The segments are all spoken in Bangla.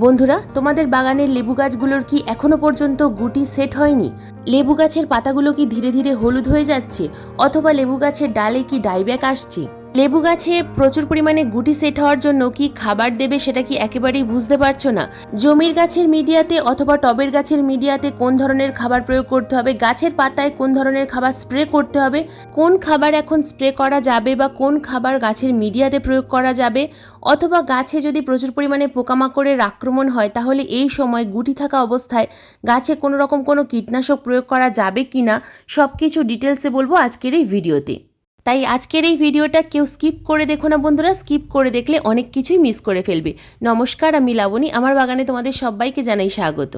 বন্ধুরা, তোমাদের বাগানের লেবু গাছগুলোর কি এখনো পর্যন্ত গুটি সেট হয়নি? লেবু গাছের পাতাগুলো কি ধীরে ধীরে হলুদ হয়ে যাচ্ছে, অথবা লেবু গাছের ডালে কি ডাইব্যাক আসছে? লেবু গাছে প্রচুর পরিমাণে গুটি সেট হওয়ার জন্য কি খাবার দেবে সেটা কি একেবারেই বুঝতে পারছো না? জমির গাছের মিডিয়াতে অথবা টবের গাছের মিডিয়াতে কোন ধরনের খাবার প্রয়োগ করতে হবে, গাছের পাতায় কোন ধরনের খাবার স্প্রে করতে হবে, কোন খাবার এখন স্প্রে করা যাবে বা কোন খাবার গাছের মিডিয়াতে প্রয়োগ করা যাবে, অথবা গাছে যদি প্রচুর পরিমাণে পোকামাকড়ের আক্রমণ হয় তাহলে এই সময় গুটি থাকা অবস্থায় গাছে কোনো রকম কোনো কীটনাশক প্রয়োগ করা যাবে কি না, সব কিছু ডিটেলসে বলবো আজকের এই ভিডিওতে। তাই আজকের এই ভিডিওটা কেউ স্কিপ করে দেখো না বন্ধুরা, স্কিপ করে দেখলে অনেক কিছুই মিস করে ফেলবে। নমস্কার, আমি লাবণী, আমার বাগানে তোমাদের সবাইকে জানাই স্বাগত।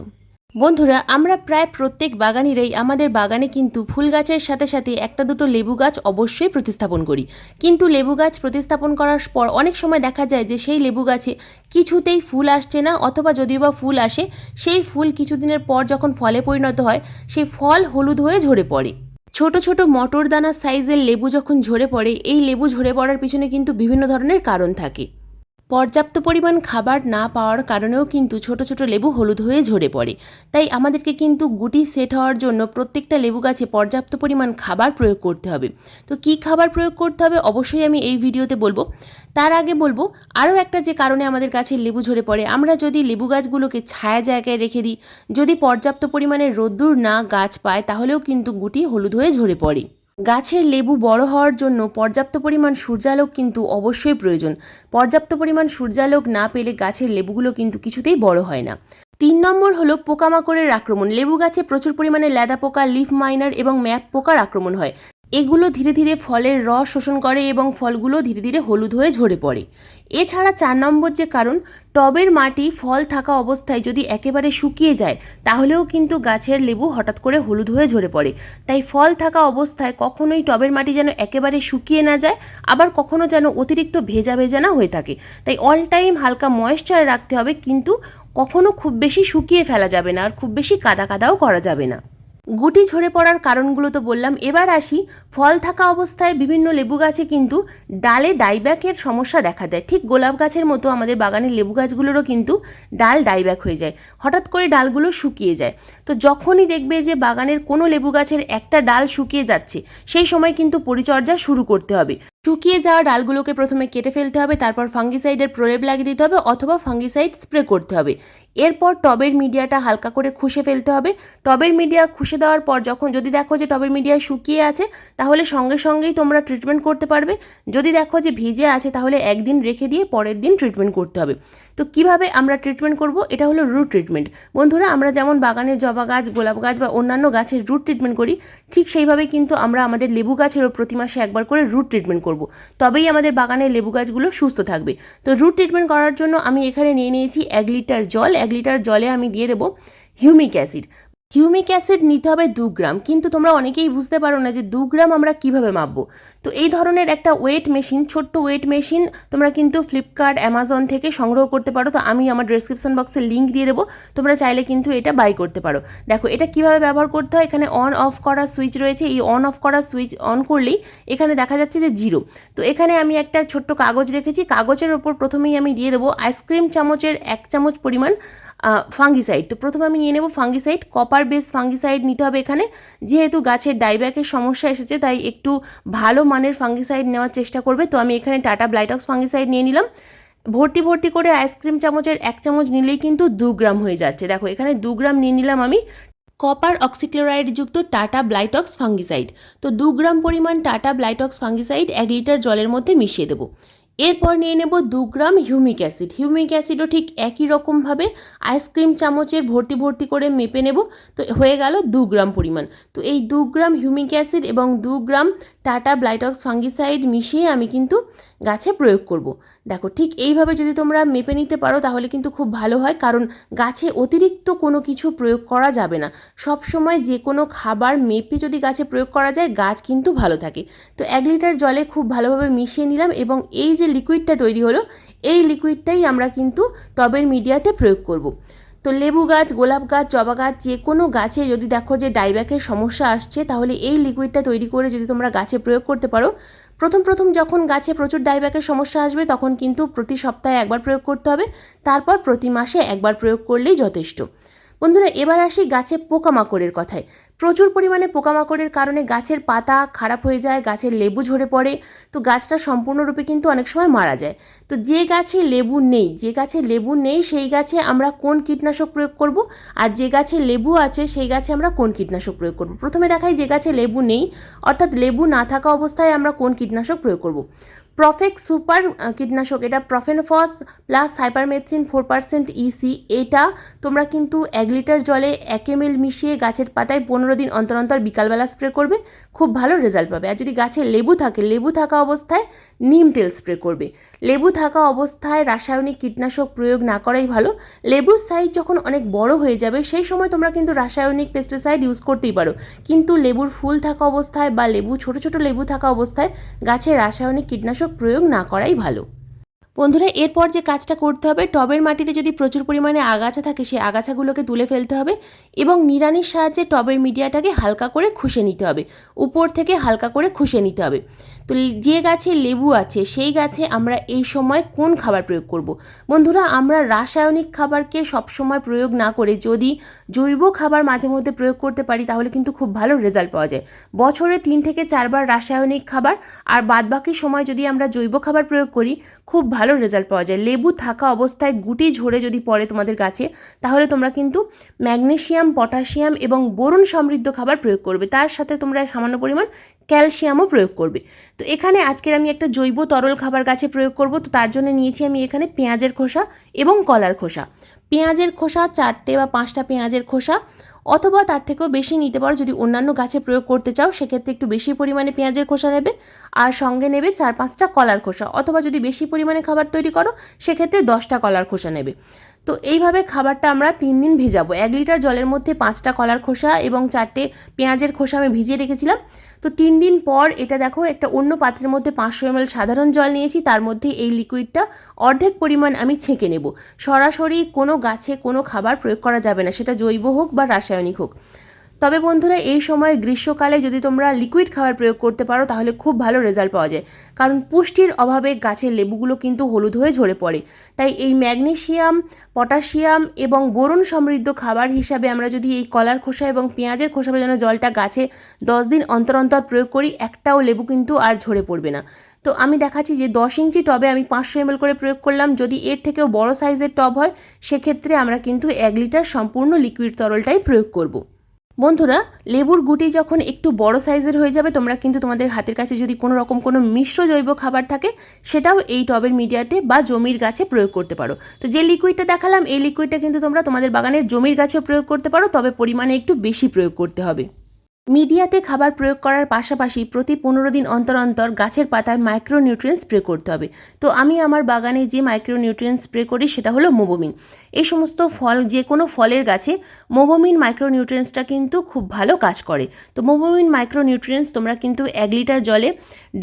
বন্ধুরা, আমরা প্রায় প্রত্যেক বাগানিরাই আমাদের বাগানে কিন্তু ফুল গাছের সাথে সাথে একটা দুটো লেবু গাছ অবশ্যই প্রতিস্থাপন করি। কিন্তু লেবু গাছ প্রতিস্থাপন করার পর অনেক সময় দেখা যায় যে সেই লেবু গাছে কিছুতেই ফুল আসছে না, অথবা যদিও বা ফুল আসে সেই ফুল কিছুদিনের পর যখন ফলে পরিণত হয় সেই ফল হলুদ হয়ে ঝরে পড়ে। ছোট ছোট মটর দানা সাইজের লেবু যখন ঝরে পড়ে, এই লেবু ঝরে পড়ার পিছনে কিন্তু বিভিন্ন ধরনের কারণ থাকে। পর্যাপ্ত পরিমাণ খাবার না পাওয়ার কারণেও কিন্তু ছোট ছোট লেবু হলুদ হয়ে ঝরে পড়ে। তাই আমাদেরকে কিন্তু গুটি সেট হওয়ার জন্য প্রত্যেকটা লেবু গাছে পর্যাপ্ত পরিমাণ খাবার প্রয়োগ করতে হবে। তো কি খাবার প্রয়োগ করতে হবে অবশ্যই আমি এই ভিডিওতে বলবো। তার আগে বলবো আরও একটা যে কারণে আমাদের গাছের লেবু ঝরে পড়ে, আমরা যদি লেবু গাছগুলোকে ছায়া জায়গায় রেখে দিই, যদি পর্যাপ্ত পরিমাণে রোদ্দুর না গাছ পায় তাহলেও কিন্তু গুটি হলুদ হয়ে ঝরে পড়ে। গাছের লেবু বড় হওয়ার জন্য পর্যাপ্ত পরিমাণ সূর্যালোক কিন্তু অবশ্যই প্রয়োজন। পর্যাপ্ত পরিমাণ সূর্যালোক না পেলে গাছের লেবুগুলো কিন্তু কিছুতেই বড় হয় না। 3 নম্বর হলো পোকামাকড়ের আক্রমণ। লেবু গাছে প্রচুর পরিমাণে ল্যাদা পোকা, লিফ মাইনার এবং ম্যাপ পোকার আক্রমণ হয়। এগুলো ধীরে ধীরে ফলের রস শোষণ করে এবং ফলগুলো ধীরে ধীরে হলুদ হয়ে ঝরে পড়ে। এছাড়া 4 নম্বর যে কারণ, টবের মাটি ফল থাকা অবস্থায় যদি একেবারে শুকিয়ে যায় তাহলেও কিন্তু গাছের লেবু হঠাৎ করে হলুদ হয়ে ঝরে পড়ে। তাই ফল থাকা অবস্থায় কখনোই টবের মাটি যেন একেবারে শুকিয়ে না যায়, আবার কখনো যেন অতিরিক্ত ভেজা ভেজা না হয়ে থাকে। তাই অল টাইম হালকা ময়েশ্চার রাখতে হবে, কিন্তু কখনো খুব বেশি শুকিয়ে ফেলা যাবে না, আর খুব বেশি কাদা কাদাও করা যাবে না। গুটি ঝরে পড়ার কারণগুলো তো বললাম, এবার আসি ফল থাকা অবস্থায় বিভিন্ন লেবু গাছে কিন্তু ডালে ডাইব্যাকের সমস্যা দেখা দেয়। ঠিক গোলাপ গাছের মতো আমাদের বাগানের লেবু গাছগুলোরও কিন্তু ডাল ডাইব্যাক হয়ে যায়, হঠাৎ করে ডালগুলো শুকিয়ে যায়। তো যখনই দেখবে যে বাগানের কোনো লেবু গাছের একটা ডাল শুকিয়ে যাচ্ছে, সেই সময় কিন্তু পরিচর্যা শুরু করতে হবে। শুকিয়ে যাওয়া ডালগুলোকে প্রথমে কেটে ফেলতে হবে, তারপর ফাঙ্গিসাইডের প্রলেপ লাগিয়ে দিতে হবে অথবা ফাঙ্গিসাইড স্প্রে করতে হবে। এরপর টবের মিডিয়াটা হালকা করে খুশে ফেলতে হবে। টবের মিডিয়া খুশে দেওয়ার পর যদি দেখো যে টবের মিডিয়া শুকিয়ে আছে তাহলে সঙ্গে সঙ্গেই তোমরা ট্রিটমেন্ট করতে পারবে। যদি দেখো যে ভিজে আছে তাহলে একদিন রেখে দিয়ে পরের দিন ট্রিটমেন্ট করতে হবে। তো কিভাবে আমরা ট্রিটমেন্ট করব, এটা হলো রুট ট্রিটমেন্ট। বন্ধুরা, আমরা যেমন বাগানের জবা গাছ, গোলাপ গাছ বা অন্যান্য গাছের রুট ট্রিটমেন্ট করি, ঠিক সেইভাবে কিন্তু আমরা আমাদের লেবু গাছেরও প্রতি মাসে একবার করে রুট ট্রিটমেন্ট করব। তবেই আমাদের বাগানের লেবু গাছগুলো সুস্থ থাকবে। তো রুট ট্রিটমেন্ট করার জন্য আমি এখানে নিয়ে নিয়েছি 1 লিটার জল। 1 লিটার জলে আমি দিয়ে দেবো হিউমিক অ্যাসিড। হিউমিক অ্যাসিড নিতে হবে 2 গ্রাম, কিন্তু তোমরা অনেকেই বুঝতে পারো না যে 2 গ্রাম আমরা কিভাবে মাপবো। তো এই ধরনের একটা ওয়েট মেশিন, ছোট্ট ওয়েট মেশিন তোমরা কিন্তু ফ্লিপকার্ট, অ্যামাজন থেকে সংগ্রহ করতে পারো। তো আমি আমার ডেসক্রিপশন বক্সে লিঙ্ক দিয়ে দেবো, তোমরা চাইলে কিন্তু এটা বাই করতে পারো। দেখো এটা কিভাবে ব্যবহার করতে হয়, এখানে অন অফ করার সুইচ রয়েছে। এই অন অফ করার সুইচ অন করলেই এখানে দেখা যাচ্ছে যে 0। তো এখানে আমি একটা ছোট্ট কাগজ রেখেছি, কাগজের ওপর প্রথমেই আমি দিয়ে দেবো আইসক্রিম চামচের 1 চামচ পরিমাণ ফাঙ্গিসাইড। তো প্রথমে আমি নিয়ে নেব ফাঙ্গিসাইড, কপার বেস ফাঙ্গিসাইড নিতে হবে এখানে। যেহেতু গাছের ডাইব্যাকের সমস্যা এসেছে তাই একটু ভালো মানের ফাঙ্গিসাইড নেওয়ার চেষ্টা করবে। তো আমি এখানে টাটা ব্লাইটক্স ফাঙ্গিসাইড নিয়ে নিলাম। ভর্তি ভর্তি করে আইসক্রিম চামচের 1 চামচ নিলেই কিন্তু 2 গ্রাম হয়ে যাচ্ছে। দেখো এখানে 2 গ্রাম নিয়ে নিলাম আমি কপার অক্সিক্লোরাইড যুক্ত টাটা ব্লাইটক্স ফাঙ্গিসাইড। তো 2 গ্রাম পরিমাণ টাটা ব্লাইটক্স ফাঙ্গিসাইড 1 লিটার জলের মধ্যে মিশিয়ে দেবো। এরপর নিয়ে নেব 2 গ্রাম হিউমিক অ্যাসিড। হিউমিক অ্যাসিডও ঠিক একই রকমভাবে আইসক্রিম চামচের ভর্তি ভর্তি করে মেপে নেব। তো হয়ে গেল 2 গ্রাম পরিমাণ। তো এই 2 গ্রাম হিউমিক অ্যাসিড এবং 2 গ্রাম টাটা ব্লাইটক্স ফাঙ্গিসাইড মিশিয়ে আমি কিন্তু গাছে প্রয়োগ করব। দেখো ঠিক এইভাবে যদি তোমরা মেপে নিতে পারো তাহলে কিন্তু খুব ভালো হয়, কারণ গাছে অতিরিক্ত কোনো কিছু প্রয়োগ করা যাবে না। সব সময় যে কোনো খাবার মেপে যদি গাছে প্রয়োগ করা যায় গাছ কিন্তু ভালো থাকে। তো 1 লিটার জলে খুব ভালোভাবে মিশিয়ে নিলাম এবং এই যে লিকুইডটা তৈরি হলো এই লিকুইডটাই আমরা কিন্তু টবের মিডিয়াতে প্রয়োগ করব। তো লেবু গাছ, গোলাপ গাছ, জবা গাছ যে কোনো গাছে যদি দেখো যে ডাইব্যাকের সমস্যা আসছে তাহলে এই লিকুইডটা তৈরি করে যদি তোমরা গাছে প্রয়োগ করতে পারো প্রথম যখন গাছে প্রচুর ডাইব্যাকের সমস্যা আসবে তখন কিন্তু প্রতি সপ্তাহে একবার প্রয়োগ করতে হবে, তারপর প্রতি মাসে একবার প্রয়োগ করলেই যথেষ্ট। বন্ধুরা, এবার আসি গাছে পোকামাকড়ের কথায়। প্রচুর পরিমাণে পোকামাকড়ের কারণে গাছের পাতা খারাপ হয়ে যায়, গাছের লেবু ঝরে পড়ে, তো গাছটা সম্পূর্ণরূপে কিন্তু অনেক সময় মারা যায়। তো যে গাছে লেবু নেই সেই গাছে আমরা কোন কীটনাশক প্রয়োগ করব, আর যে গাছে লেবু আছে সেই গাছে আমরা কোন কীটনাশক প্রয়োগ করব। প্রথমে দেখাই যে গাছে লেবু নেই, অর্থাৎ লেবু না থাকা অবস্থায় আমরা কোন কীটনাশক প্রয়োগ করব। প্রফেক্ট সুপার কীটনাশক, এটা প্রফেনোফস প্লাস সাইপারমেথ্রিন 4% EC, এটা তোমরা কিন্তু 1 লিটার জলে 1 ml মিশিয়ে গাছের পাতায় 15 দিন অন্তর অন্তর বিকালবেলা স্প্রে করবে, খুব ভালো রেজাল্ট পাবে। আর যদি গাছে লেবু থাকা অবস্থায় নিম তেল স্প্রে করবে। লেবু থাকা অবস্থায় রাসায়নিক কীটনাশক প্রয়োগ না করাই ভালো। লেবুর সাইজ যখন অনেক বড় হয়ে যাবে সেই সময় তোমরা কিন্তু রাসায়নিক পেস্টিসাইড ইউজ করতেই পারো, কিন্তু লেবুর ফুল থাকা অবস্থায় বা ছোট লেবু থাকা অবস্থায় গাছে রাসায়নিক কীটনাশক প্রয়োগ না করাই ভালো। বন্ধুরা, এরপর যে কাজটা করতে হবে, টবের মাটিতে যদি প্রচুর পরিমাণে আগাছা থাকে সেই আগাছাগুলোকে তুলে ফেলতে হবে এবং নিড়ানির সাহায্যে টবের মিডিয়াটাকে হালকা করে খুশে নিতে হবে, উপর থেকে হালকা করে খুশে নিতে হবে। তো যে গাছে লেবু আছে সেই গাছে আমরা এই সময় কোন খাবার প্রয়োগ করব। বন্ধুরা, আমরা রাসায়নিক খাবারকে সবসময় প্রয়োগ না করে যদি জৈব খাবার মাঝে মধ্যে প্রয়োগ করতে পারি তাহলে কিন্তু খুব ভালো রেজাল্ট পাওয়া যায়। বছরে 3 থেকে 4 বার রাসায়নিক খাবার আর বাদবাকি সময় যদি আমরা জৈব খাবার প্রয়োগ করি খুব ভালো রেজাল্ট পাওয়া যায়। লেবু থাকা অবস্থায় গুটি ঝরে যদি পড়ে তোমাদের গাছে, তাহলে তোমরা কিন্তু ম্যাগনেসিয়াম, পটাশিয়াম এবং বোরন সমৃদ্ধ খাবার প্রয়োগ করবে, তার সাথে তোমরা সামান্য পরিমাণ ক্যালসিয়ামও প্রয়োগ করবে। তো এখানে আজকের আমি একটা জৈব তরল খাবার গাছে প্রয়োগ করব, তো তার জন্য নিয়েছি আমি এখানে পেঁয়াজের খোসা এবং কলার খোসা। পেঁয়াজের খোসা 4টে বা 5টা পেঁয়াজের খোসা, অথবা তার থেকেও বেশি নিতে পারো। যদি অন্যান্য গাছে প্রয়োগ করতে চাও সেক্ষেত্রে একটু বেশি পরিমাণে পেঁয়াজের খোসা নেবে, আর সঙ্গে নেবে 4-5টা কলার খোসা, অথবা যদি বেশি পরিমাণে খাবার তৈরি করো সেক্ষেত্রে 10টা কলার খোসা নেবে। তো এইভাবে খাবারটা আমরা 3 দিন ভেজাবো। 1 লিটার জলের মধ্যে 5টা কলার খোসা এবং 4টে পেঁয়াজের খোসা আমি ভিজিয়ে রেখেছিলাম। তো 3 দিন পর এটা দেখো, একটা অন্য পাত্রের মধ্যে 500 ml সাধারণ জল নিয়েছি, তার মধ্যে এই লিকুইডটা অর্ধেক পরিমাণ আমি ছেঁকে নেব। সরাসরি কোনো গাছে কোনো খাবার প্রয়োগ করা যাবে না, সেটা জৈব হোক বা রাসায়নিক হোক। তবে বন্ধুরা, এই সময় গ্রীষ্মকালে যদি তোমরা লিকুইড খাবার প্রয়োগ করতে পারো তাহলে খুব ভালো রেজাল্ট পাওয়া যায়, কারণ পুষ্টির অভাবে গাছের লেবুগুলো কিন্তু হলুদ হয়ে ঝরে পড়ে। তাই এই ম্যাগনেসিয়াম, পটাশিয়াম এবং বোরন সমৃদ্ধ খাবার হিসাবে আমরা যদি এই কলার খোসা এবং পেঁয়াজের খোসা ভেজানো জলটা গাছে 10 দিন অন্তর অন্তর প্রয়োগ করি, একটাও লেবু কিন্তু আর ঝরে পড়বে না। তো আমি দেখাচ্ছি যে 10 ইঞ্চি টবে আমি 500 ml করে প্রয়োগ করলাম। যদি এর থেকেও বড় সাইজের টব হয় সেক্ষেত্রে আমরা কিন্তু 1 লিটার সম্পূর্ণ লিকুইড তরলটাই প্রয়োগ করব। বন্ধুরা, লেবুর গুটি যখন একটু বড় সাইজের হয়ে যাবে তোমরা কিন্তু তোমাদের হাতের কাছে যদি কোনো রকম কোনো মিশ্র জৈব খাবার থাকে সেটাও এই টবের মিডিয়াতে বা জমির গাছে প্রয়োগ করতে পারো। তো যে লিকুইডটা দেখালাম এই লিকুইডটা কিন্তু তোমরা তোমাদের বাগানের জমির গাছেও প্রয়োগ করতে পারো, তবে পরিমাণে একটু বেশি প্রয়োগ করতে হবে। মিডিয়াতে খাবার প্রয়োগ করার পাশাপাশি প্রতি 15 দিন অন্তর অন্তর গাছের পাতায় মাইক্রোনিউট্রিয়েন্ট স্প্রে করতে হবে। তো আমি আমার বাগানে যে মাইক্রোনিউট্রিয়েন্ট স্প্রে করি সেটা হলো মোবোমিন। এই সমস্ত যে কোনো ফলের গাছে মোবোমিন মাইক্রোনিউট্রিয়েন্টসটা কিন্তু খুব ভালো কাজ করে। তো মোবোমিন মাইক্রোনিউট্রিয়েন্টস তোমরা কিন্তু 1 লিটার জলে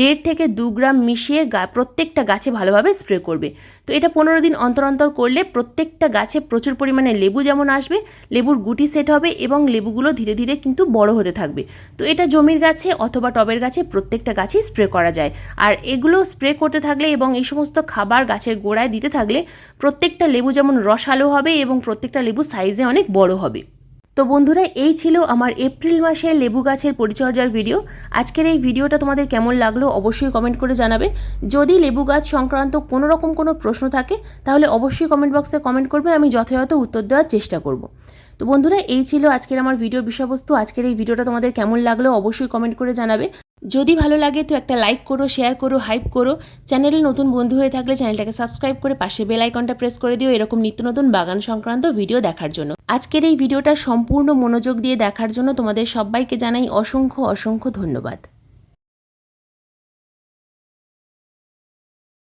1.5 থেকে 2 গ্রাম মিশিয়ে প্রত্যেকটা গাছে ভালোভাবে স্প্রে করবে। তো এটা 15 দিন অন্তর অন্তর করলে প্রত্যেকটা গাছে প্রচুর পরিমাণে লেবু যেমন আসবে, লেবুর গুটি সেট হবে এবং লেবুগুলো ধীরে ধীরে কিন্তু বড় হতে থাকবে। তো এটা জমির গাছে অথবা টবের গাছে প্রত্যেকটা গাছেই স্প্রে করা যায়। আর এগুলো স্প্রে করতে থাকলে এবং এই সমস্ত খাবার গাছের গোড়ায় দিতে থাকলে প্রত্যেকটা লেবু যেমন রসালো হবে এবং প্রত্যেকটা লেবু সাইজে অনেক বড় হবে। তো বন্ধুরা, এই ছিল আমার এপ্রিল মাসে লেবু গাছের পরিচর্যার ভিডিও। আজকের এই ভিডিওটা তোমাদের কেমন লাগলো অবশ্যই কমেন্ট করে জানাবে। যদি লেবু গাছ সংক্রান্ত কোনো রকম কোনো প্রশ্ন থাকে তাহলে অবশ্যই কমেন্ট বক্সে কমেন্ট করবে, আমি যথাযথ উত্তর দেওয়ার চেষ্টা করব। তো বন্ধুরা, এই ছিল আজকের আমার ভিডিওর বিষয়বস্তু। আজকের এই ভিডিওটা তোমাদের কেমন লাগলো অবশ্যই কমেন্ট করে জানাবে। যদি ভালো লাগে তো একটা লাইক করো, শেয়ার করো, হাইপ করো। চ্যানেলে নতুন বন্ধু হয়ে থাকলে চ্যানেলটাকে সাবস্ক্রাইব করে পাশে বেল আইকনটা প্রেস করে দিও এরকম নিত্য নতুন বাগান সংক্রান্ত ভিডিও দেখার জন্য। আজকের এই ভিডিওটা সম্পূর্ণ মনোযোগ দিয়ে দেখার জন্য তোমাদের সবাইকে জানাই অসংখ্য অসংখ্য ধন্যবাদ।